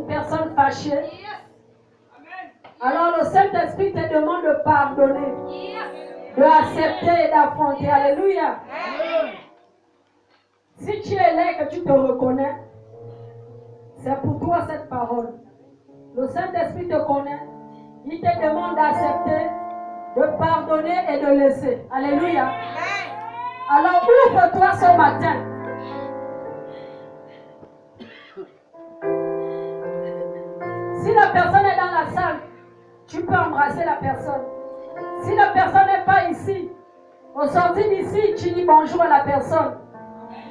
une personne fâchée, alors le Saint-Esprit te demande de pardonner, de accepter et d'affronter. Alléluia. Si tu es là et que tu te reconnais, c'est pour toi cette parole. Le Saint-Esprit te connaît. Il te demande d'accepter, de pardonner et de laisser. Alléluia. Alors ouvre-toi ce matin. Si la personne est dans la salle, tu peux embrasser la personne. Si la personne n'est pas ici, au sortir d'ici, tu dis bonjour à la personne.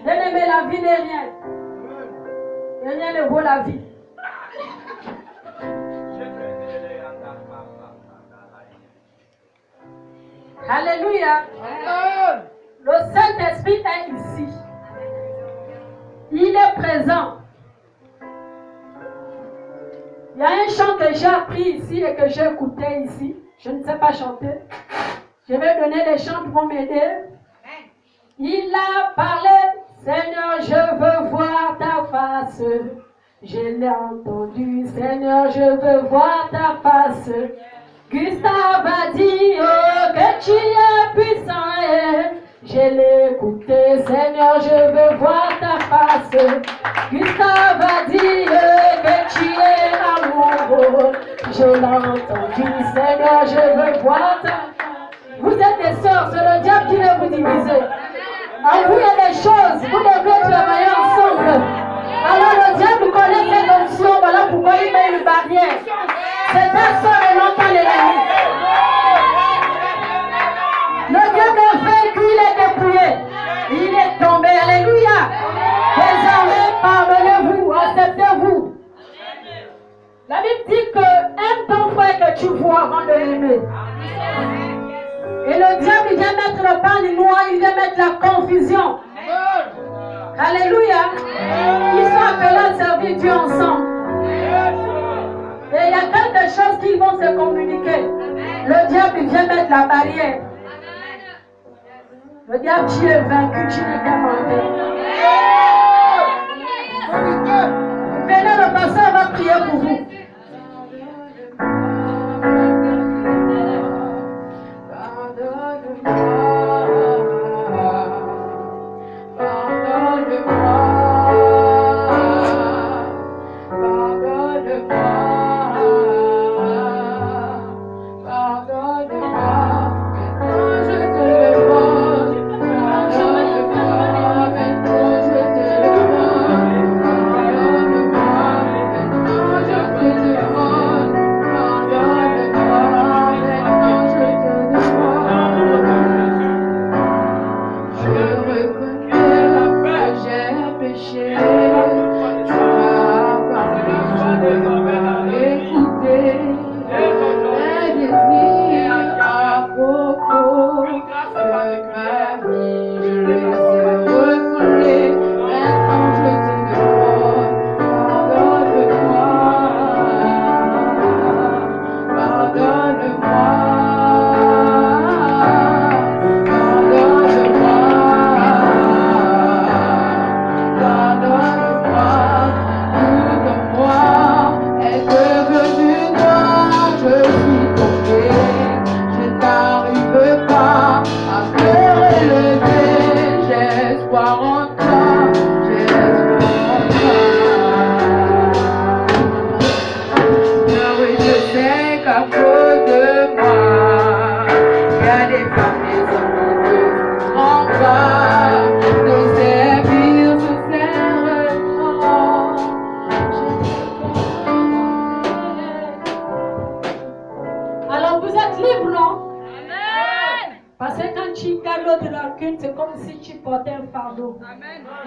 Bien-aimé, la vie n'est rien. Et rien ne vaut la vie. Alléluia. Le Saint-Esprit est ici. Il est présent. Il y a un chant que j'ai appris ici et que j'ai écouté ici. Je ne sais pas chanter. Je vais donner les chants qui vont m'aider. Il a parlé, Seigneur, je veux voir ta face. Je l'ai entendu, Seigneur, je veux voir ta face. Gustave a dit que tu es puissant et je l'ai écouté, Seigneur, je veux voir ta face. Gustave a dit que tu es amoureux, je l'ai entendu, Seigneur, je veux voir ta face. Vous êtes des sœurs, c'est le diable qui veut vous diviser. En vous, il y a des choses, vous devez travailler ensemble. Alors le diable connaît cette option, voilà pourquoi il met une barrière. C'est ta soeur et non pas l'ennemi. Le diable est vaincu, il est dépouillé. Il est tombé, alléluia. Désormais, pardonnez-vous, acceptez-vous. La Bible dit que aime ton frère que tu vois avant de l'aimer. Et le diable, il vient mettre le pain noir, il vient mettre la confusion. Alléluia. Ils sont appelés à servir Dieu ensemble. Et il y a quelque chose qu'ils vont se communiquer. Le diable, il vient mettre la barrière. Le diable, tu es vaincu, tu n'es qu'un menteur. Venez, le pasteur va prier pour vous.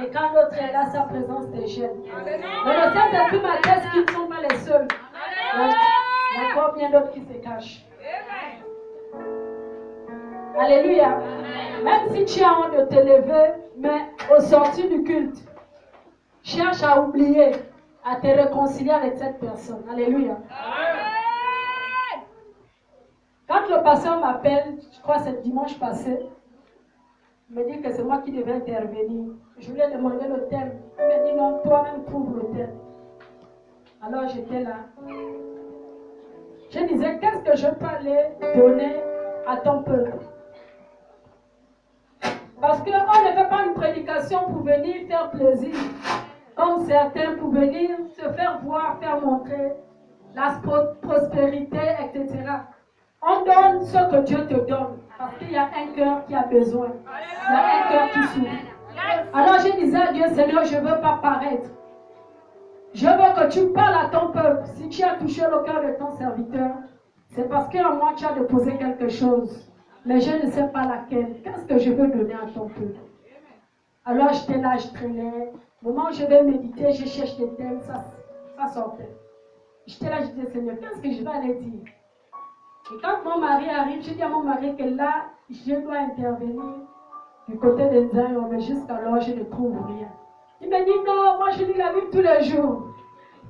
Et quand l'autre est là, sa présence te gêne. Mais le Saint-Esprit m'atteste qu'ils ne sont pas les seuls. Il y a encore bien d'autres qui se cachent. Alléluia. Même si tu as honte de te lever, mais au sortir du culte, cherche à oublier, à te réconcilier avec cette personne. Alléluia. Quand le pasteur m'appelle, je crois que c'est dimanche passé, il me dit que c'est moi qui devais intervenir. Je lui ai demandé le thème. Il me dit non, toi-même trouve le thème. Alors j'étais là. Je disais, qu'est-ce que je peux aller donner à ton peuple? Parce qu'on ne fait pas une prédication pour venir faire plaisir, comme certains pour venir se faire voir, faire montrer la prospérité, etc. On donne ce que Dieu te donne, parce qu'il y a un cœur qui a besoin. Il y a un cœur qui souffre. Alors je disais à Dieu, Seigneur, je ne veux pas paraître. Je veux que tu parles à ton peuple. Si tu as touché le cœur de ton serviteur, c'est parce qu'en moi tu as déposé quelque chose. Mais je ne sais pas laquelle. Qu'est-ce que je veux donner à ton peuple? Alors j'étais là, je traînais. Au moment où je vais méditer, je cherche des thèmes, ça sortait. J'étais là, je disais, Seigneur, qu'est-ce que je vais aller dire? Et quand mon mari arrive, je dis à mon mari que là, je dois intervenir du côté des Zion, mais jusqu'alors, je ne trouve rien. Il me dit, non, moi je lis la Bible tous les jours.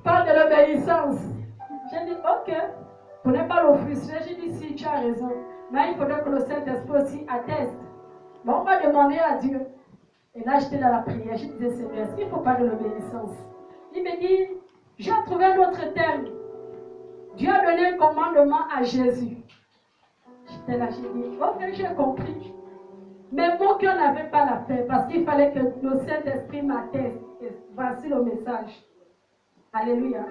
Parle de l'obéissance. Je dis, ok. Pour ne pas le frustrer, je dis, si, tu as raison. Mais il faudrait que le Saint-Esprit aussi atteste. Mais on va demander à Dieu. Et là, j'étais dans la prière. Je disais, Seigneur, est-ce qu'il faut parler de l'obéissance? Il me dit, j'ai trouvé un autre thème. Dieu a donné un commandement à Jésus. J'étais là, j'ai dit, ok, j'ai compris. Mais mon cœur n'avait pas la paix parce qu'il fallait que le Saint-Esprit m'atteste. Et voici le message. Alléluia.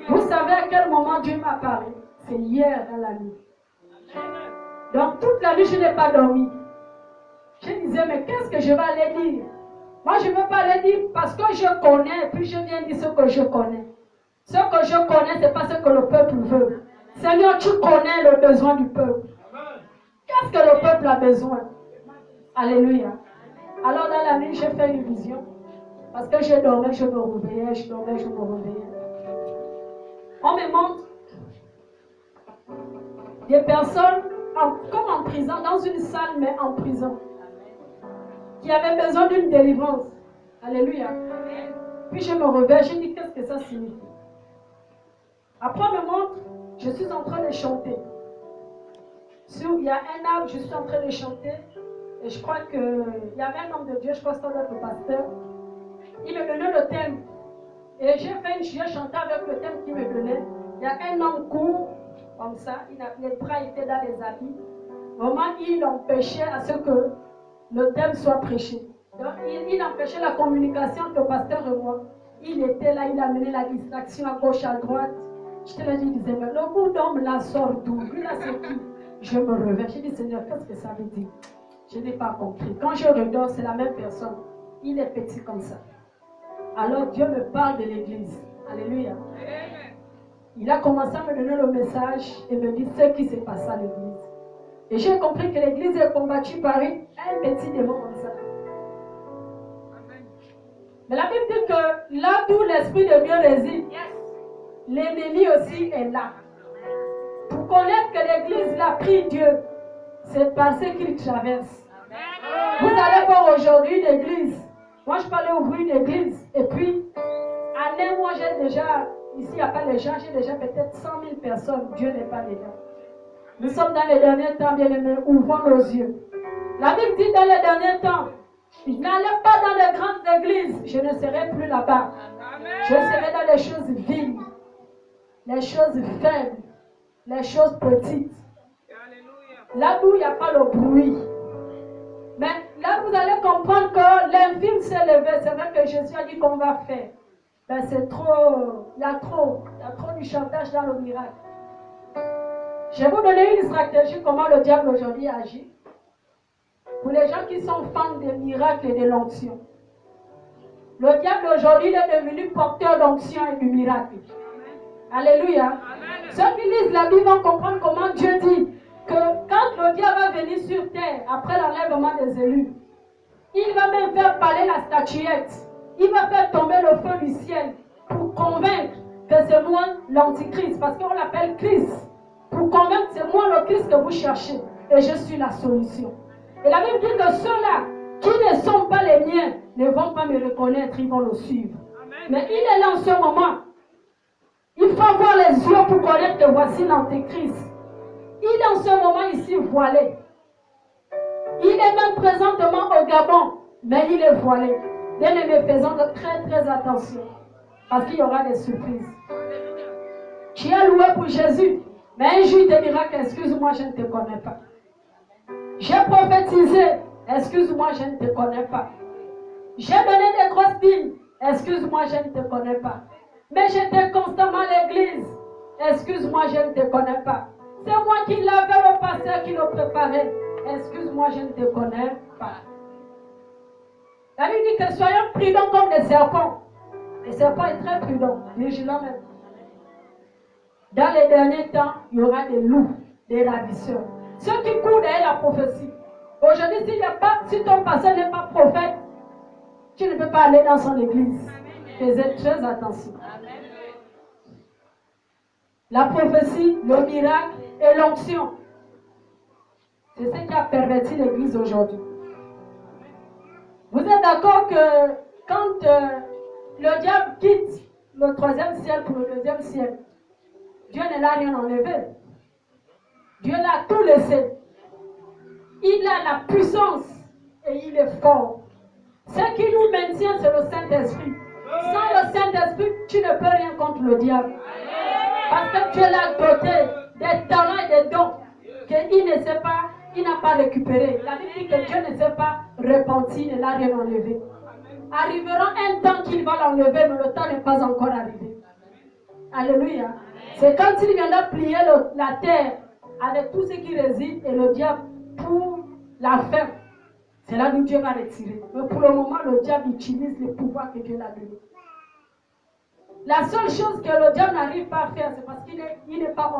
Vous savez à quel moment Dieu m'a parlé? C'est hier dans la nuit. Donc toute la nuit, je n'ai pas dormi. Je disais, mais qu'est-ce que je vais aller dire? Moi, je ne veux pas aller dire parce que je connais, puis je viens dire ce que je connais. Ce que je connais, ce n'est pas ce que le peuple veut. Seigneur, tu connais le besoin du peuple. Qu'est-ce que le peuple a besoin? Alléluia. Alors dans la nuit, j'ai fait une vision. Parce que je dormais, je me réveillais, je dormais, je me réveillais. On me montre des personnes comme en prison, dans une salle, mais en prison, qui avaient besoin d'une délivrance. Alléluia. Puis je me réveille, je dis, qu'est-ce que ça signifie? Après, on me montre, je suis en train de chanter. Il y a un arbre, je suis en train de chanter. Et je crois qu'il y avait un homme de Dieu, je crois que c'était notre pasteur. Il me donnait le thème. Et j'ai chanté avec le thème qu'il me donnait. Il y a un homme court, comme ça, les bras étaient dans les habits. Vraiment, il empêchait à ce que le thème soit prêché. Donc, il empêchait la communication entre le pasteur et moi. Il était là, il amenait la distraction à gauche, à droite. J'étais là, je disais, mais le bout d'homme là sort d'où? Lui là, c'est qui? Je me réveille. Je dis, Seigneur, qu'est-ce que ça veut dire? Je n'ai pas compris. Quand je redors, c'est la même personne. Il est petit comme ça. Alors Dieu me parle de l'église. Alléluia. Il a commencé à me donner le message et me dit ce qui s'est passé à l'église. Et j'ai compris que l'église est combattue par un petit démon comme ça. Mais la Bible dit que là où l'Esprit de Dieu réside, l'ennemi aussi est là. Pour connaître que l'église l'a pris Dieu, c'est parce qu'il traverse. Vous allez voir aujourd'hui l'église. Moi, je parlais ouvrir une église. Et puis, en un mois, j'ai déjà, ici, il n'y a pas les gens, j'ai déjà peut-être 100 000 personnes. Dieu n'est pas dedans. Nous sommes dans les derniers temps, bien-aimés, ouvrons nos yeux. La Bible dit dans les derniers temps, n'allez pas dans les grandes églises, je ne serai plus là-bas. Je serai dans les choses viles, les choses faibles, les choses petites. Là où il n'y a pas le bruit. Mais là, vous allez comprendre que l'infime s'est levé. C'est vrai que Jésus a dit qu'on va faire. Ben, c'est trop, il y a trop du chantage dans le miracle. Je vais vous donner une stratégie, comment le diable aujourd'hui agit. Pour les gens qui sont fans des miracles et de l'onction. Le diable aujourd'hui est devenu porteur d'onction et du miracle. Alléluia. Amen. Ceux qui lisent la Bible vont comprendre comment Dieu dit que quand le diable va venir sur terre après l'enlèvement des élus, il va même faire parler la statuette. Il va faire tomber le feu du ciel pour convaincre que c'est moi l'antichrist, parce qu'on l'appelle Christ. Pour convaincre que c'est moi le Christ que vous cherchez et je suis la solution. Et la Bible dit que ceux-là qui ne sont pas les miens ne vont pas me reconnaître, ils vont le suivre. Amen. Mais il est là en ce moment. Il faut avoir les yeux pour connaître que voici l'antéchrist. Il est en ce moment ici voilé. Il est même présentement au Gabon, mais il est voilé. Bien aimé, faisons très très attention, parce qu'il y aura des surprises. Tu as loué pour Jésus. Mais un jour, il te dira qu'excuse-moi, je ne te connais pas. J'ai prophétisé. Excuse-moi, je ne te connais pas. J'ai donné des grosses dîmes. Excuse-moi, je ne te connais pas. Mais j'étais constamment à l'église. Excuse-moi, je ne te connais pas. C'est moi qui l'avais le pasteur qui le préparait. Excuse-moi, je ne te connais pas. La Bible dit que soyons prudents comme des serpents. Les serpents est très prudent, vigilant même. Dans les derniers temps, il y aura des loups, des ravisseurs. Ceux qui courent derrière la prophétie. Aujourd'hui, si ton pasteur n'est pas prophète, tu ne peux pas aller dans son église. Faites très attention. La prophétie, le miracle et l'onction. C'est ce qui a perverti l'église aujourd'hui. Vous êtes d'accord que quand le diable quitte le 3e ciel pour le 2e ciel, Dieu ne l'a rien enlevé. Dieu l'a tout laissé. Il a la puissance et il est fort. Ce qui nous maintient, c'est le Saint-Esprit. Sans le Saint-Esprit, tu ne peux rien contre le diable. Parce que Dieu l'a doté des talents et des dons qu'il ne sait pas, il n'a pas récupéré. La Bible dit que Dieu ne s'est pas repenti, il ne l'a rien enlevé. Arrivera un temps qu'il va l'enlever, mais le temps n'est pas encore arrivé. Alléluia. C'est quand il viendra plier la terre avec tout ce qui réside et le diable pour la fin. C'est là où Dieu va retirer. Mais pour le moment, le diable utilise les pouvoirs que Dieu l'a donné. La seule chose que le diable n'arrive pas à faire, c'est parce qu'il n'est pas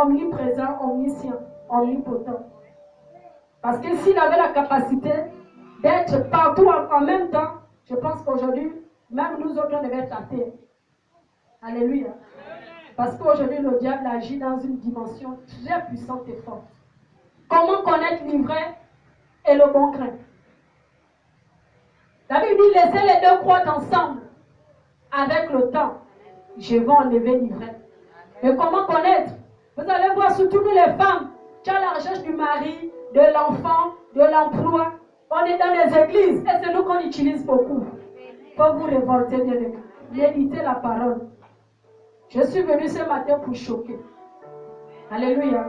omniprésent, omniscient, omnipotent. Parce que s'il avait la capacité d'être partout en même temps, je pense qu'aujourd'hui, même nous autres, on devait être à terre. Alléluia. Parce qu'aujourd'hui, le diable agit dans une dimension très puissante et forte. Comment connaître l'ivraie et le bon grain? La Bible dit, laissez les deux croître ensemble. Avec le temps, je vais enlever l'ivraie. Mais comment connaître? Vous allez voir, surtout nous les femmes, tu as la recherche du mari, de l'enfant, de l'emploi. On est dans les églises et c'est nous qu'on utilise beaucoup. Pour vous révolter, bien aimé. Méditez la parole. Je suis venu ce matin pour choquer. Alléluia.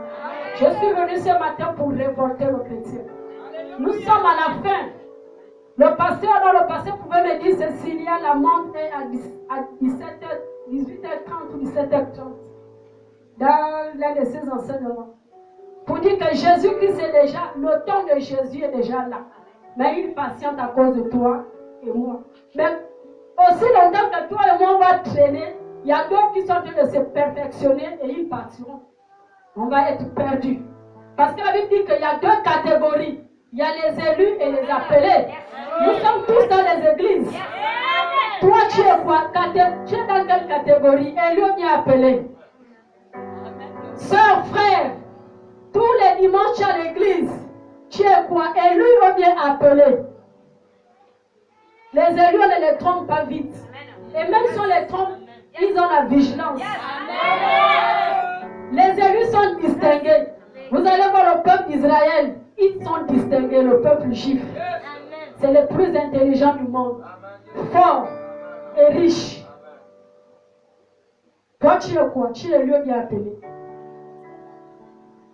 Je suis venu ce matin pour révolter le chrétien. Nous sommes à la fin. Le pasteur pouvait me dire, Cécilia, la montre est à 18h30 ou 17h30. Dans l'un de ses enseignements. Pour dire que Jésus-Christ est déjà, le temps de Jésus est déjà là. Mais il patiente à cause de toi et moi. Mais aussi longtemps que toi et moi on va traîner, il y a d'autres qui sont en train de se perfectionner et ils partiront. On va être perdus. Parce que la Bible dit qu'il y a deux catégories. Il y a les élus et les appelés. Nous sommes tous dans les églises. Toi, tu es quoi? Tu es dans quelle catégorie? Élu ou bien appelé? Sœur, frère, tous les dimanches tu es à l'église. Tu es quoi? Élu ou bien appelé? Les élus, on ne les trompe pas vite. Et même si on les trompe, ils ont la vigilance. Les élus sont distingués. Vous allez voir le peuple d'Israël. Ils sont distingués, le peuple juif. C'est le plus intelligent du monde. Fort et riche. Toi, tu es quoi? Tu es lieu bien appelé.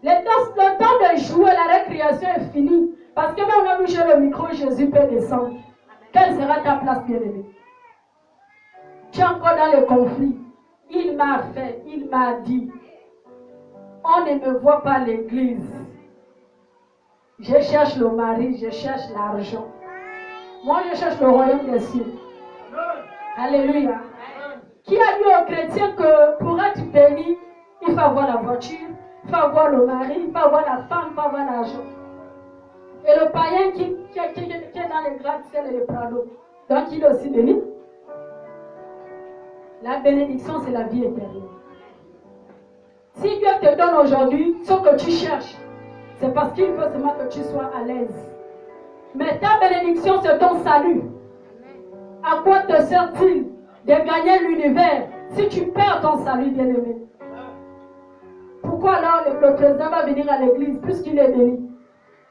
Le temps de jouer, la récréation est fini. Parce que même on a bougé le micro, Jésus peut descendre. Quelle sera ta place, bien-aimé? Tu es encore dans le conflit. Il m'a fait, il m'a dit. On ne me voit pas à l'église. Je cherche le mari, je cherche l'argent. Moi, je cherche le royaume des cieux. Alléluia. Qui a dit aux chrétiens que pour être béni, il faut avoir la voiture, il faut avoir le mari, il faut avoir la femme, il faut avoir l'argent. Et le païen qui est dans les gratte-ciel et les prados, donc il est aussi béni. La bénédiction, c'est la vie éternelle. Si Dieu te donne aujourd'hui ce que tu cherches, c'est parce qu'il veut seulement que tu sois à l'aise. Mais ta bénédiction, c'est ton salut. À quoi te sert-il de gagner l'univers si tu perds ton salut, bien-aimé? Pourquoi alors le président va venir à l'église puisqu'il est béni?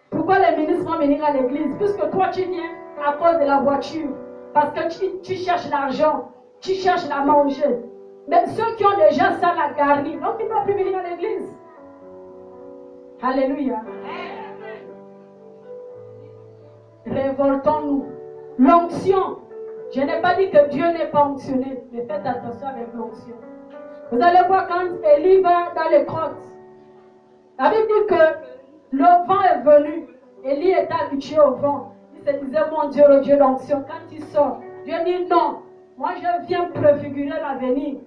Pourquoi les ministres vont venir à l'église puisque toi tu viens à cause de la voiture? Parce que tu cherches l'argent, tu cherches à manger. Mais ceux qui ont déjà ça la garnie, donc ils ne peuvent plus venir à l'église. Alléluia. Révoltons-nous. L'onction. Je n'ai pas dit que Dieu n'est pas onctionné, mais faites attention avec l'onction. Vous allez voir quand Élie va dans les grottes. La Bible dit que le vent est venu. Élie est habitué au vent. Il se disait, mon Dieu, le Dieu d'onction, quand il sort, Dieu dit non. Moi, je viens préfigurer l'avenir.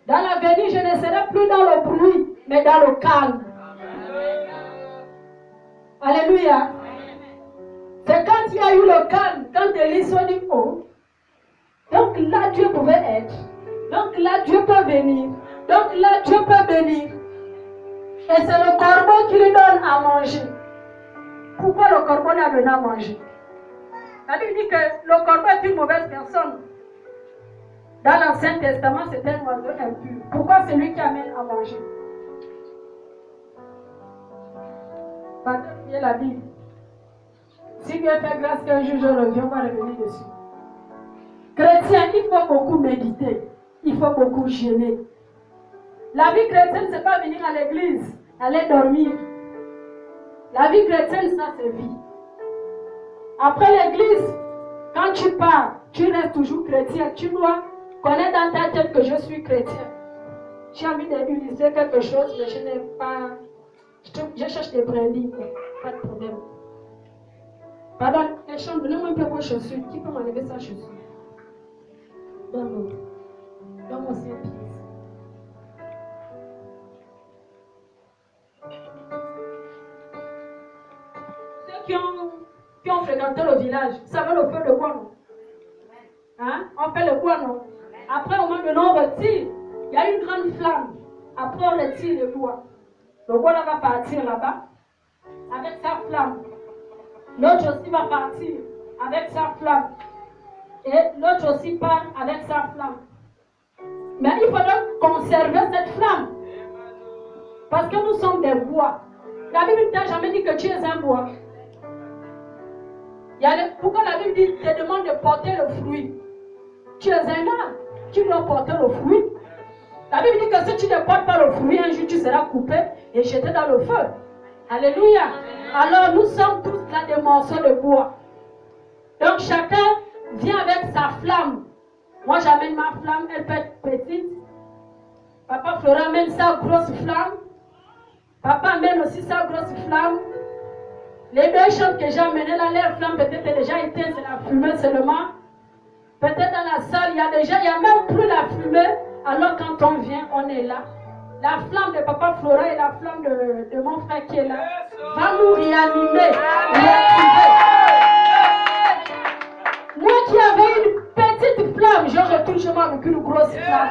Dans l'avenir, je ne serai plus dans le bruit, mais dans le calme. Alléluia. C'est quand il y a eu le calme, quand Élie s'est dit, oh, donc là, Dieu pouvait être. Donc là, Dieu peut venir. Donc là, Dieu peut venir. Et c'est le corbeau qui lui donne à manger. Pourquoi le corbeau lui a donné à manger? La Bible dit que le corbeau est une mauvaise personne. Dans l'Ancien Testament, c'est un oiseau impur. Pourquoi c'est lui qui amène à manger? Partez la Bible. Si Dieu fait grâce qu'un jour je reviens, on va revenir dessus. Chrétien, il faut beaucoup méditer. Il faut beaucoup jeûner. La vie chrétienne, ce n'est pas venir à l'église, aller dormir. La vie chrétienne, ça c'est vie. Après l'église, quand tu pars, tu restes toujours chrétien. Tu dois connaître dans ta tête que je suis chrétien. J'ai envie d'utiliser quelque chose, mais je n'ai pas. Je cherche des brindilles. Pas de problème. Pardon, les chambres, donnez-moi un peu vos chaussures. Qui peut m'enlever sa chaussure? Donne-moi aussi un pied. Ceux qui ont fréquenté le village, vous savez le feu de bois, non? Hein? On fait le bois, non? Après, au moment donné, on retire. Il y a une grande flamme. Après, on retire le bois. Le bois là va partir là-bas avec sa flamme. L'autre aussi va partir avec sa flamme. Et l'autre aussi part avec sa flamme. Mais il faudra conserver cette flamme. Parce que nous sommes des bois. La Bible ne t'a jamais dit que tu es un bois. Pourquoi la Bible dit, te demande de porter le fruit? Tu es un arbre. Tu dois porter le fruit. La Bible dit que si tu ne portes pas le fruit, un jour tu seras coupé et jeté dans le feu. Alléluia. Alors nous sommes tous là des morceaux de bois. Donc chacun vient avec sa flamme. Moi j'amène ma flamme, elle peut être petite. Papa Florent amène sa grosse flamme. Papa amène aussi sa grosse flamme. Les deux choses que j'ai amenées là, leur flamme peut-être déjà éteinte, c'est la fumée seulement. Peut-être dans la salle, il y a même plus la fumée. Alors quand on vient, on est là. La flamme de Papa Florent et la flamme de mon frère qui est là va nous réanimer. Moi qui avais une petite flamme, je retourne chez moi avec une grosse flamme.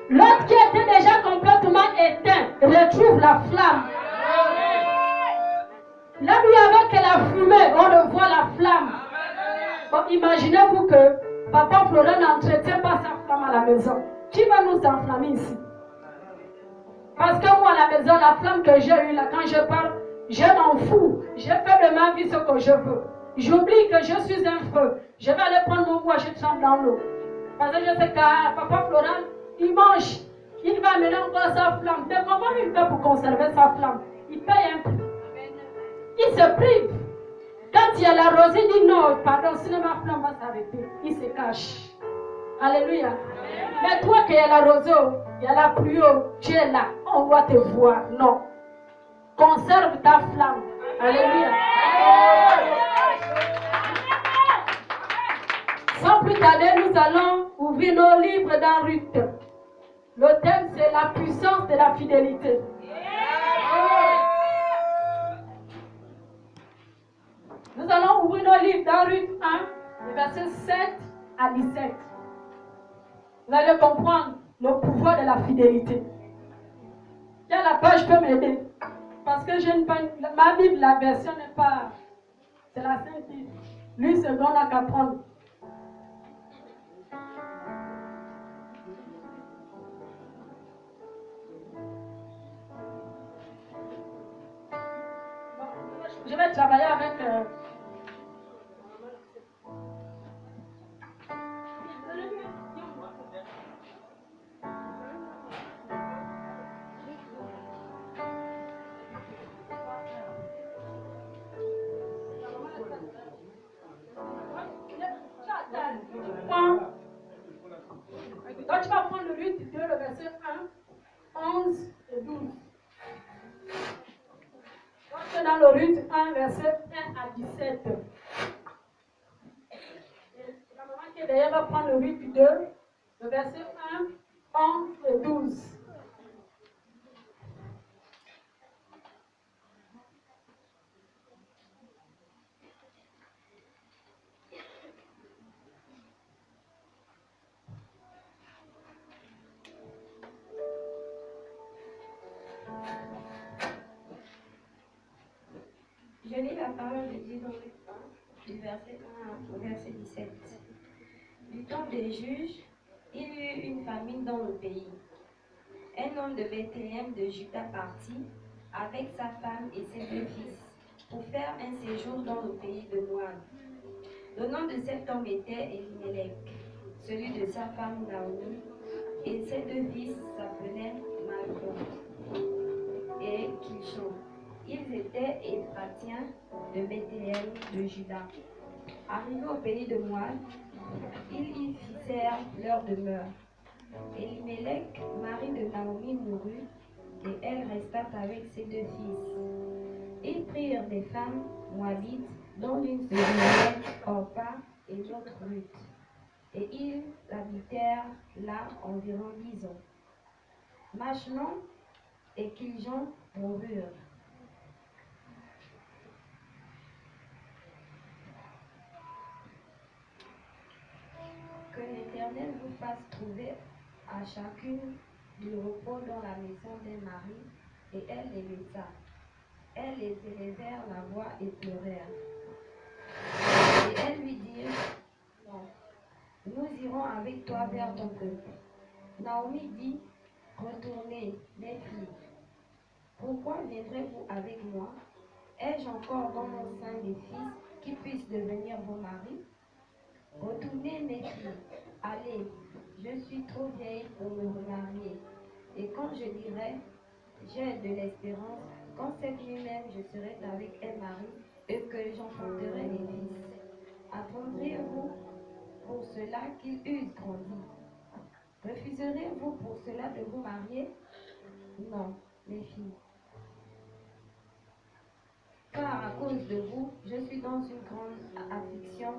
L'autre qui était déjà complètement éteint retrouve la flamme. Là, lui avec la fumée, on revoit la flamme. Bon, imaginez-vous que Papa Florent n'entretient pas sa flamme à la maison. Qui va nous enflammer ici? Parce que moi, à la maison, la flamme que j'ai eue là, quand je parle, je m'en fous. Je fais de ma vie ce que je veux. J'oublie que je suis un feu. Je vais aller prendre mon bois, je trempe dans l'eau. Parce que je sais que Papa Florent, il mange. Il va amener encore sa flamme. Mais comment il fait pour conserver sa flamme? Il paye un prix. Il se prive. Quand il y a la rosée, il dit non, pardon, sinon ma flamme va s'arrêter. Il se cache. Alléluia. Mais toi qui es la rosée, il y a la pluie, tu es là. On doit te voir. Non. Conserve ta flamme. Alléluia. Sans plus tarder, nous allons ouvrir nos livres dans Ruth. Le thème, c'est la puissance de la fidélité. Nous allons ouvrir nos livres dans Ruth 1, les versets 7 à 17. Vous allez comprendre le pouvoir de la fidélité. Quelle la page peut m'aider? Parce que je ne pas, ma Bible, la version n'est pas... C'est la Sainte Bible. Lui, c'est bon à qu'apprendre. Je vais travailler avec... Donc tu vas prendre Ruth 2, le verset 1, 11 et 12. Donc c'est dans le Ruth 1, verset 1 à 17. Et la maman qui est derrière va prendre le Ruth 2, le verset 1, 11 et 12. Je lis la parole de Dieu dans le du verset 1 au verset 17. Du temps des juges, il y eut une famine dans le pays. Un homme de Bethléem de Juda partit avec sa femme et ses 2 fils pour faire un séjour dans le pays de Moab. Le nom de cet homme était Elimelech, celui de sa femme Naomi, et ses 2 fils s'appelaient Malcolm et Kilchon. Ils étaient Éphratiens de Bethléem de Juda. Arrivés au pays de Moab, ils y fixèrent leur demeure. Elimelech, mari de Naomi, mourut, et elle resta avec ses 2 fils. Ils prirent des femmes moabites, dont l'une se nommait Orpa et l'autre Ruth, et ils habitèrent là environ 10 ans. Machlon et Kiljon moururent. Que l'Éternel vous fasse trouver à chacune du repos dans la maison des maris, et elle les laissa. Elles les élevèrent la voix et pleurèrent. Et elles lui dirent, non, nous irons avec toi vers ton peuple. Naomi dit, retournez, mes filles. Pourquoi viendrez-vous avec moi? Ai-je encore dans mon sein des fils qui puissent devenir vos maris? Retournez, mes filles. Allez, je suis trop vieille pour me remarier. Et quand je dirai, j'ai de l'espérance, quand cette nuit même je serai avec un mari et que j'enfanterai des fils. Attendriez-vous pour cela qu'ils eussent grandi? Refuserez-vous pour cela de vous marier? Non, mes filles. Car à cause de vous, je suis dans une grande affliction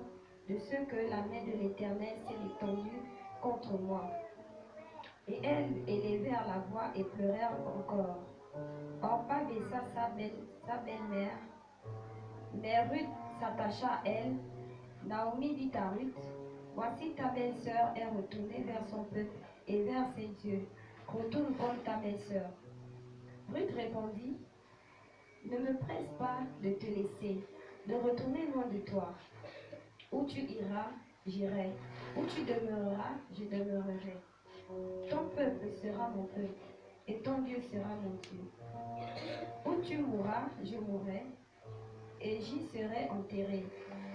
de ce que la main de l'Éternel s'est étendue contre moi. Et elles élevèrent la voix et pleurèrent encore. Orpa baissa sa belle-mère, mais Ruth s'attacha à elle. Naomi dit à Ruth, voici ta belle-sœur est retournée vers son peuple et vers ses dieux. Retourne comme ta belle-sœur. Ruth répondit, ne me presse pas de te laisser, de retourner loin de toi. Où tu iras, j'irai. Où tu demeureras, je demeurerai. Ton peuple sera mon peuple, et ton Dieu sera mon Dieu. Où tu mourras, je mourrai, et j'y serai enterré.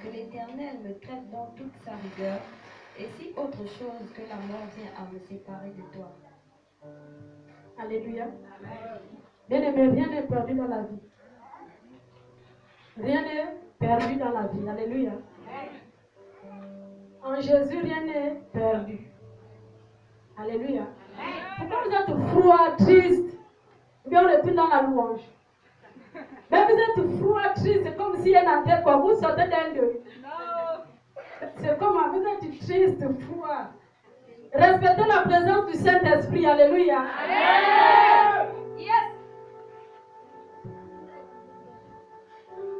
Que l'Éternel me traite dans toute sa rigueur, et si autre chose que la mort vient à me séparer de toi. Alléluia. Bien-aimé, rien n'est perdu dans la vie. Rien n'est perdu dans la vie. Alléluia. En Jésus, rien n'est perdu. Alléluia. Pourquoi vous êtes froid, triste? Bien, on est plus dans la louange. Mais vous êtes froid, triste, c'est comme si un enterre, quoi. Vous sortez d'un deuil. C'est comme vous êtes triste, froid. Respectez la présence du Saint-Esprit. Alléluia. Yes.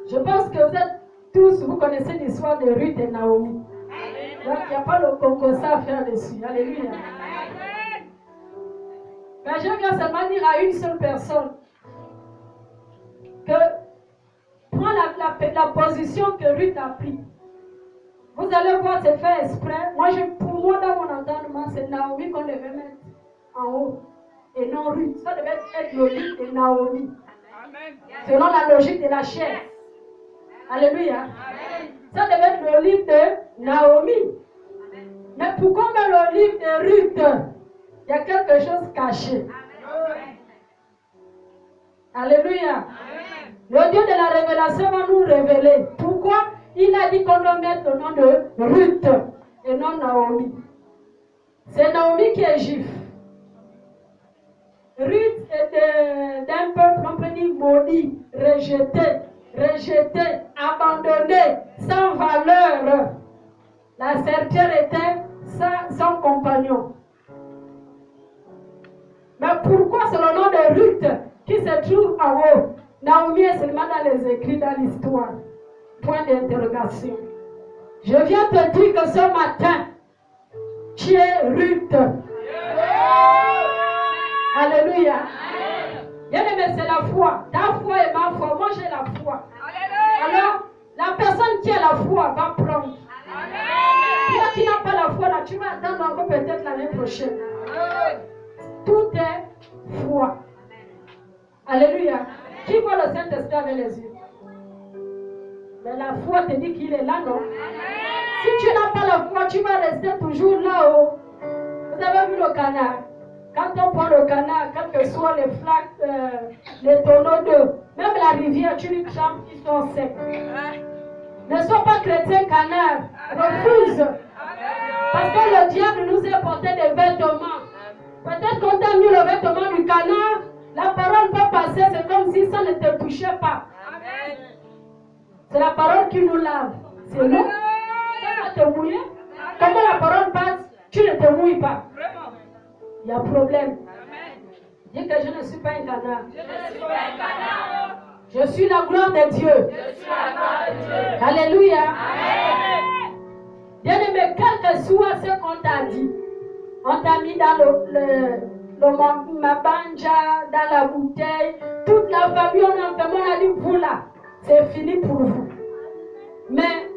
Je pense que vous êtes tous, vous connaissez l'histoire de Ruth et Naomi. Donc il n'y a pas le concours à faire dessus. Alléluia. Mais je viens seulement dire à une seule personne que prends la position que Ruth a prise. Vous allez voir, c'est fait exprès. Pour moi, dans mon entendement, c'est Naomi qu'on devait mettre en haut. Et non Ruth. Ça devait être le livre de Naomi. Amen. Selon la logique de la chair. Alléluia. Amen. Ça devait être le livre de Naomi. Amen. Mais pourquoi mettre le livre de Ruth? Il y a quelque chose caché. Amen. Alléluia. Amen. Le Dieu de la révélation va nous révéler pourquoi il a dit qu'on doit mettre le nom de Ruth et non Naomi. C'est Naomi qui est juif. Ruth est d'un peuple, on peut dire, maudit, rejeté, abandonné, sans valeur. La serpillère était son compagnon. Mais pourquoi c'est le nom de Ruth qui se trouve en haut? Naomi est seulement dans les écrits, dans l'histoire. Point d'interrogation. Je viens te dire que ce matin, tu es Ruth. Alléluia. Bien-aimé, c'est la foi. Ta foi et ma foi. Moi, j'ai la foi. Alors, la personne qui a la foi va prendre. Toi qui n'as pas la foi, là, tu vas attendre encore peut-être l'année prochaine. Tout est foi. Alléluia. Qui voit le Saint-Esprit avec les yeux? Mais la foi te dit qu'il est là, non? Si tu n'as pas la foi, tu vas rester toujours là-haut. Vous avez vu le canard? Quand on prend le canard, quels que soient les flaques, les tonneaux d'eau, même la rivière, tu lui trempes, ils sont secs. Ne sois pas chrétien, canard. Refuse. Parce que le diable nous a porté des vêtements. Peut-être qu'on t'a mis le vêtement du canard, la parole peut passer, c'est comme si ça ne te touchait pas. C'est la parole qui nous lave. C'est nous. Ça va te mouiller. Comment la parole passe, tu ne te mouilles pas. Il y a problème. Dis que je ne suis pas un canard. Je suis la gloire de Dieu. Alléluia. Bien-aimé, quel que soit ce qu'on t'a dit, on t'a mis dans le mabanja, dans la bouteille, toute la famille, on a dit, vous là, c'est fini pour vous. Mais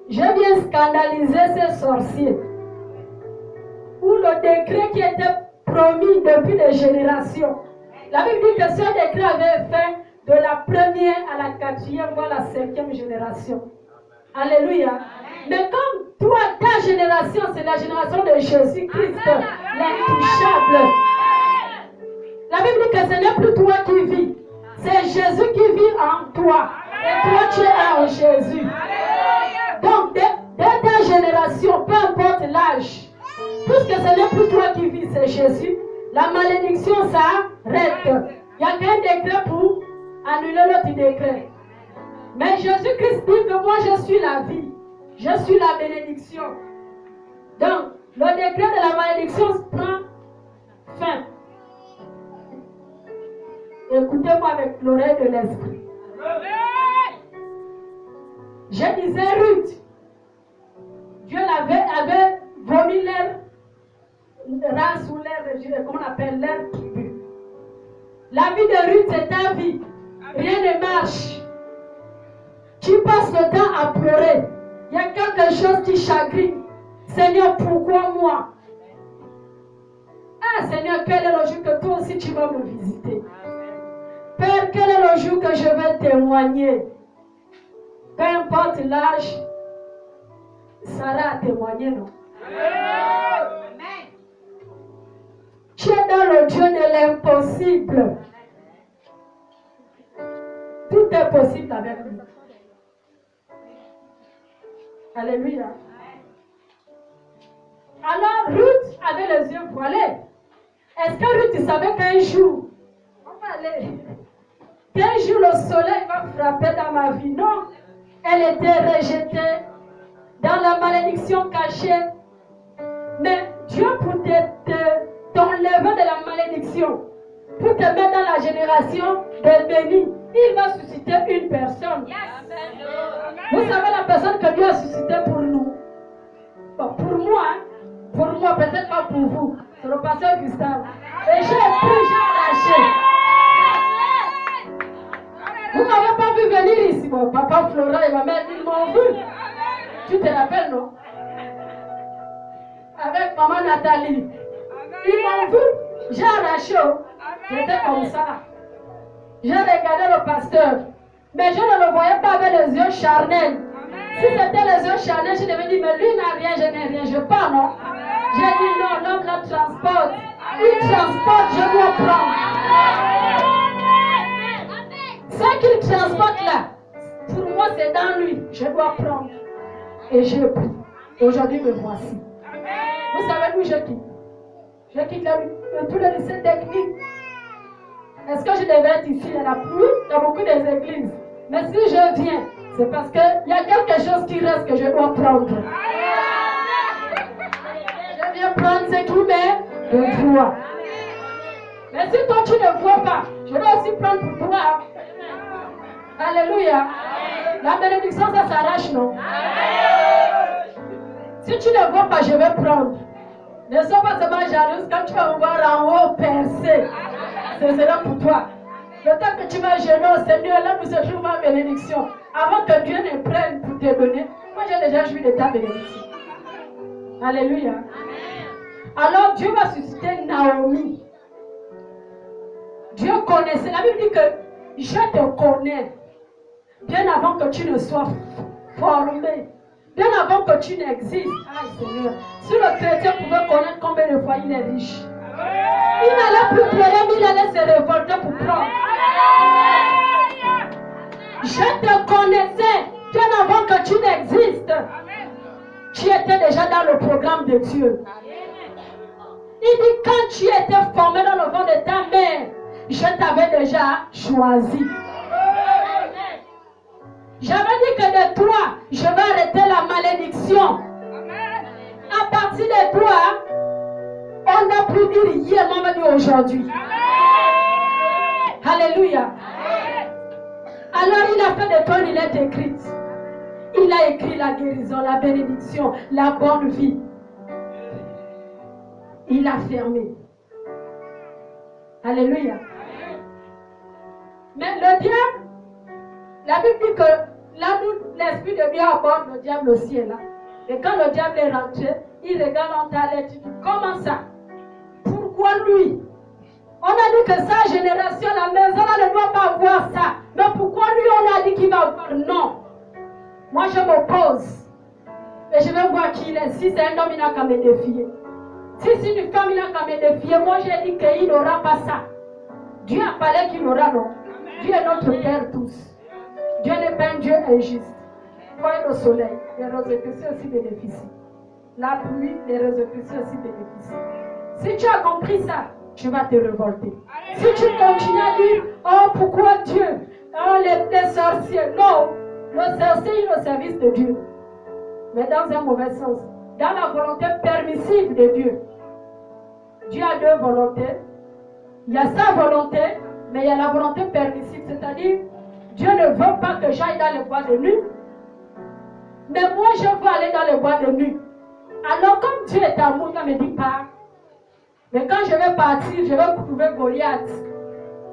je viens scandaliser ces sorciers. Où le décret qui était promis depuis des générations. La Bible dit que ce décret avait fait de la première à la quatrième, voire la cinquième génération. Alléluia. Mais comme toi, ta génération, c'est la génération de Jésus-Christ, l'intouchable. La Bible dit que ce n'est plus toi qui vis. C'est Jésus qui vit en toi. Et toi, tu es en Jésus. Donc, dès ta génération, peu importe l'âge, puisque ce n'est plus toi qui vis, c'est Jésus, la malédiction s'arrête. Il n'y a qu'un décret pour annuler l'autre décret. Mais Jésus-Christ dit que moi je suis la vie. Je suis la bénédiction. Donc, le décret de la malédiction prend fin. Écoutez-moi avec l'oreille de l'esprit. Je disais Ruth. Dieu avait vomi l'air race ou l'air, comment on appelle l'air tribu. La vie de Ruth, c'est ta vie. Rien ne marche. Tu passes le temps à pleurer. Il y a quelque chose qui chagrine. Seigneur, pourquoi moi? Ah Seigneur, quel est le jour que toi aussi tu vas me visiter? Père, quel est le jour que je vais témoigner? Peu importe l'âge, Sarah a témoigné, non? Tu es dans le Dieu de l'impossible. Tout est possible avec lui. Alléluia. Alors Ruth avait les yeux voilés. Est-ce que Ruth savait qu'un jour, qu'un jour le soleil va frapper dans ma vie? Non. Elle était rejetée dans la malédiction cachée. Mais Dieu pour t'enlever de la malédiction, pour te mettre dans la génération des bénis, il va susciter une personne. Vous savez la personne que Dieu a suscitée pour nous. Bon, pour moi, peut-être pas pour vous. C'est le pasteur Gustave. Et j'ai arraché. Vous n'avez pas vu venir ici. Bon, papa Florent et ma mère, ils m'ont vu. Tu te rappelles, non? Avec maman Nathalie. Ils m'ont vu. J'ai arraché. J'étais comme ça. J'ai regardé le pasteur. Mais je ne le voyais pas avec les yeux charnels. Si c'était les yeux charnels, je devais dire, mais lui n'a rien, je n'ai rien, je pars, non? J'ai dit non, l'homme la transporte. Il transporte, je dois prendre. Ce qu'il transporte là, pour moi c'est dans lui, je dois prendre. Et j'ai pris. Aujourd'hui me voici. Vous savez où je quitte? Je quitte tous les lycées techniques. Est-ce que je devais être ici? Il y en a plus dans beaucoup des églises. Mais si je viens, c'est parce qu'il y a quelque chose qui reste que je dois prendre. Je viens prendre ce qui m'est de toi. Mais si toi tu ne vois pas, je vais aussi prendre pour toi. Alléluia. La bénédiction, ça s'arrache, non? Si tu ne vois pas, je vais prendre. Ne sois pas seulement jalouse quand tu vas me voir en haut percé. Ce sera pour toi. Le temps que tu vas gêner au Seigneur, là où se trouve ma bénédiction. Avant que Dieu ne prenne pour te donner, moi j'ai déjà joui de ta bénédiction. Alléluia. Alors Dieu va susciter Naomi. Dieu connaissait. La Bible dit que je te connais. Bien avant que tu ne sois formé. Bien avant que tu n'existes. Aïe Seigneur. Si le chrétien pouvait connaître combien de fois il est riche. Il n'allait plus pleurer, mais il allait se révolter pour prendre. Je te connaissais bien avant que tu n'existes. Tu étais déjà dans le programme de Dieu. Il dit quand tu étais formé dans le ventre de ta mère, je t'avais déjà choisi. J'avais dit que de toi, je vais arrêter la malédiction. À partir de toi, on n'a plus dit hier, on va dire aujourd'hui. Alléluia. Alors il a fait de toi une lettre écrite. Il a écrit la guérison, la bénédiction, la bonne vie. Il a fermé. Alléluia. Mais le diable, la Bible dit que là où l'Esprit de Dieu aborde le diable aussi est là. Et quand le diable est rentré, il regarde dans ta lettre. Comment ça? Pourquoi lui? On a dit que sa génération, la maison là, ne doit pas voir ça. Mais pourquoi lui on a dit qu'il va voir? Non. Moi je m'oppose. Et je vais voir qui il est. Si c'est un homme, il n'a qu'à me défier. Si c'est une femme, il n'a qu'à me défier. Moi j'ai dit qu'il n'aura pas ça. Dieu a parlé qu'il aura, non. Dieu est notre Père tous. Dieu n'est pas un Dieu injuste. Voyez le soleil, les roses éclaircies aussi bénéficient. La pluie, les roses éclaircies aussi bénéficient. Si tu as compris ça, tu vas te révolter. Si tu continues à dire, oh pourquoi Dieu? Oh les sorciers. Non, le sorcier est au service de Dieu. Mais dans un mauvais sens. Dans la volonté permissive de Dieu. Dieu a deux volontés. Il y a sa volonté, mais il y a la volonté permissive. C'est-à-dire, Dieu ne veut pas que j'aille dans le bois de nuit. Mais moi, je veux aller dans le bois de nuit. Alors, comme Dieu est amour, il ne me dit pas. Mais quand je vais partir, je vais trouver Goliath.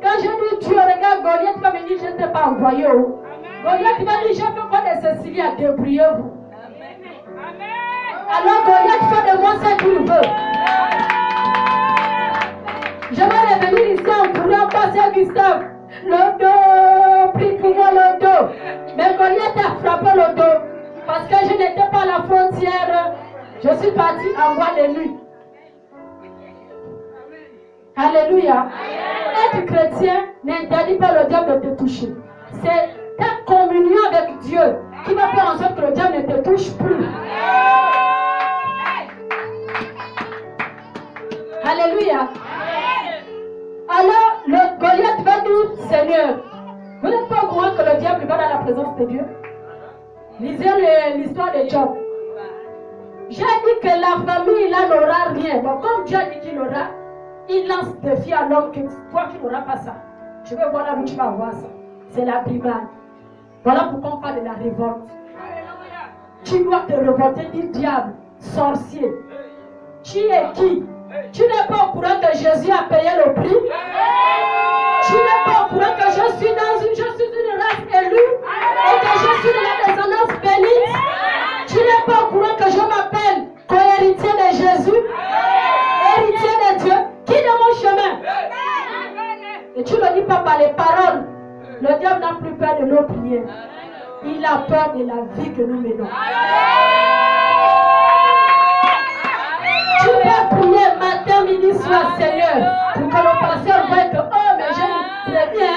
Quand je dis Dieu, regarde Goliath, il va me dire, je ne t'ai pas envoyé. Goliath, il va dire, je peux pas de Cécilie à débrouiller-vous. Alors, Goliath fait de moi ce qu'il veut. Je vais revenir ici en courant, passer Gustave. Le dos, prie pour moi le dos. Mais Goliath a frappé le dos. Parce que je n'étais pas à la frontière. Je suis parti en bois de nuit. Alléluia. Être chrétien n'interdit pas le diable de te toucher. C'est ta communion avec Dieu qui va faire en sorte que le diable ne te touche plus. Alléluia. Alors, le Goliath va dire, Seigneur, vous n'êtes pas au courant que le diable va dans la présence de Dieu? Lisez l'histoire de Job. J'ai dit que la famille là n'aura rien. Donc, comme Dieu a dit qu'il aura, il lance défi à l'homme que toi tu n'auras pas ça. Je vais voir là où tu vas voir ça. C'est la brimade. Voilà pourquoi on parle de la révolte. Tu dois te révolter, dit diable, sorcier. Tu es qui? Tu n'es pas au courant que Jésus a payé le prix? Tu n'es pas au courant que je suis une race élue et que je suis de la descendance bénite? Tu n'es pas au courant que je m'appelle co-héritier de Jésus, héritier de Dieu, qui est mon chemin? Et tu ne dis pas par les paroles. Le diable n'a plus peur de nos prières. Il a peur de la vie que nous menons. Tu peux prier matin, midi, soir, Seigneur, pour que le pasteur voie que, oh, mais j'ai très bien.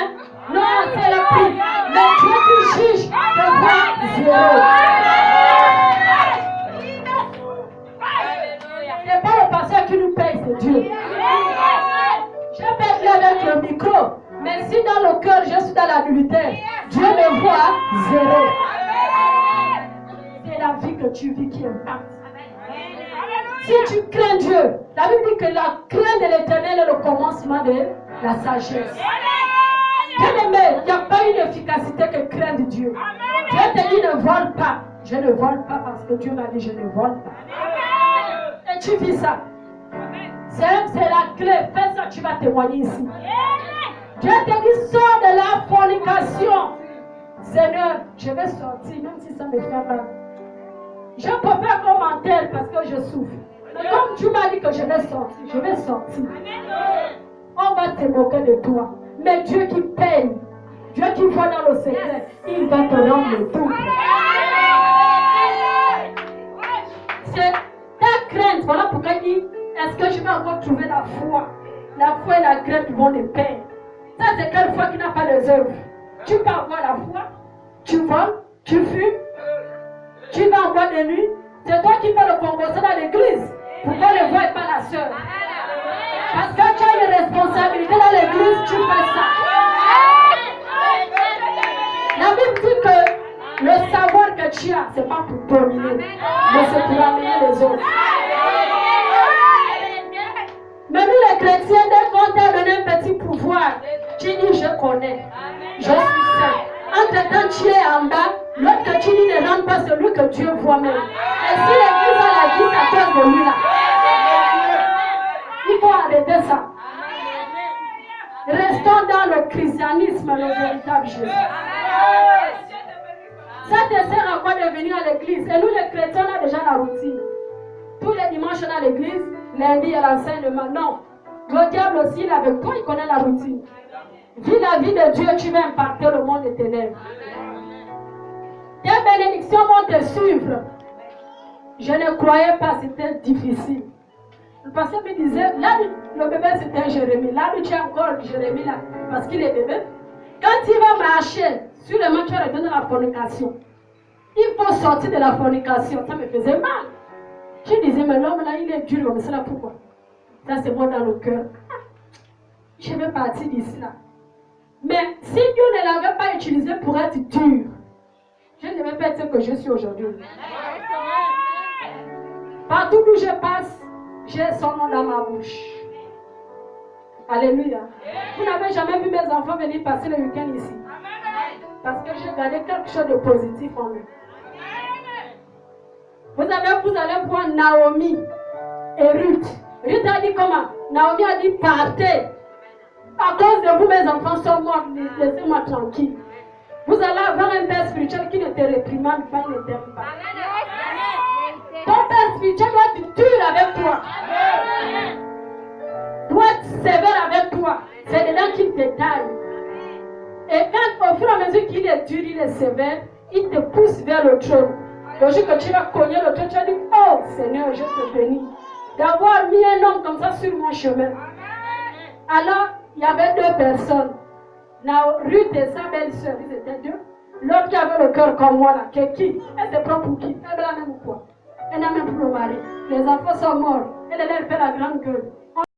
Non, c'est le prix. Mais Dieu qui juge te voit zéro. Ce n'est pas le pasteur qui nous paye, c'est Dieu. Dieu. J'ai perdu avec le micro, mais si dans le cœur je suis dans l'adultère, Dieu me voit zéro. C'est la vie que tu vis qui impacte. Si tu crains Dieu, la Bible dit que la crainte de l'Éternel est le commencement de la sagesse. Bien-aimé, il n'y a pas une efficacité que craindre Dieu. Dieu te dit ne vole pas. Je ne vole pas parce que Dieu m'a dit je ne vole pas. Et tu vis ça. C'est la clé. Fais ça, tu vas témoigner ici. Dieu te dit sors de la fornication. Seigneur, je vais sortir même si ça me fait mal. Je ne peux pas commenter parce que je souffre. Mais comme tu m'as dit que je vais sortir, je vais sortir. On va te moquer de toi. Mais Dieu qui paye, Dieu qui voit dans le secret, il va te rendre le tout. C'est ta crainte. Voilà pourquoi il dit, est-ce que je vais encore trouver la foi? La foi et la crainte vont de pair. Ça c'est quelle foi qui n'a pas de œuvres. Tu peux avoir la foi, tu voles, tu fumes, tu vas en boîte de nuit. C'est toi qui fais le congrès dans l'église. Pourquoi ne vois pas la sœur? Parce que tu as une responsabilité dans l'église, tu fais ça. La Bible dit que le savoir que tu as, ce n'est pas pour dominer, mais c'est pour amener les autres. Mais nous les chrétiens, dès qu'on t'a donné un petit pouvoir, tu dis je connais, je suis saint. Entre-temps, tu es en bas, l'autre que tu dis ne rend pas celui que Dieu voit même. Et si l'église a la vie, ça cause de lui là. Il faut arrêter ça. Restons dans le christianisme, le véritable Jésus. Ça te sert à quoi de venir à l'église? Et nous les chrétiens, on a déjà la routine. Tous les dimanches, on est à l'église, lundi, il y a l'enseignement. Non. Le diable aussi, il est avec toi, il connaît la routine. Vis la vie de Dieu, tu vas impacter le monde des ténèbres. Tes bénédictions vont te suivre. Je ne croyais pas, c'était difficile. Le pasteur me disait, là, le bébé c'était Jérémie. Là, tu as encore Jérémie là, parce qu'il est bébé. Quand il va marcher, sûrement tu vas retourner dans la fornication. Il faut sortir de la fornication. Ça me faisait mal. Je disais, mais l'homme là, il est dur comme ça, pourquoi? Ça, c'est moi dans le cœur. Je vais partir d'ici là. Mais si Dieu ne l'avait pas utilisé pour être dur, je ne devais pas être ce que je suis aujourd'hui. Partout où je passe, j'ai son nom dans ma bouche. Alléluia. Vous n'avez jamais vu mes enfants venir passer le week-end ici. Parce que j'ai gardé quelque chose de positif en eux. Vous allez voir Naomi et Ruth. Ruth a dit comment? Naomi a dit partez. À cause de vous, mes enfants sont morts. Laissez-moi tranquille. Vous allez avoir un père spirituel qui ne te réprimande pas, il ne t'aime pas. Ton père spirituel doit être dur avec toi. Doit être sévère avec toi. C'est dedans qu'il te taille. Et quand au fur et à mesure qu'il est dur, il est sévère, il te pousse vers le trône. Le jour que tu vas cogner le trône, tu vas dire, oh Seigneur, je te bénis d'avoir mis un homme comme ça sur mon chemin. Alors, il y avait deux personnes. Ruth et sa belle-sœur, ils étaient deux. L'autre qui avait le cœur comme moi là, qui est qui? Elle se prend pour qui? Elle est la même ou quoi? Elle n'a même plus le mari. Les enfants sont morts. Elle fait la grande gueule.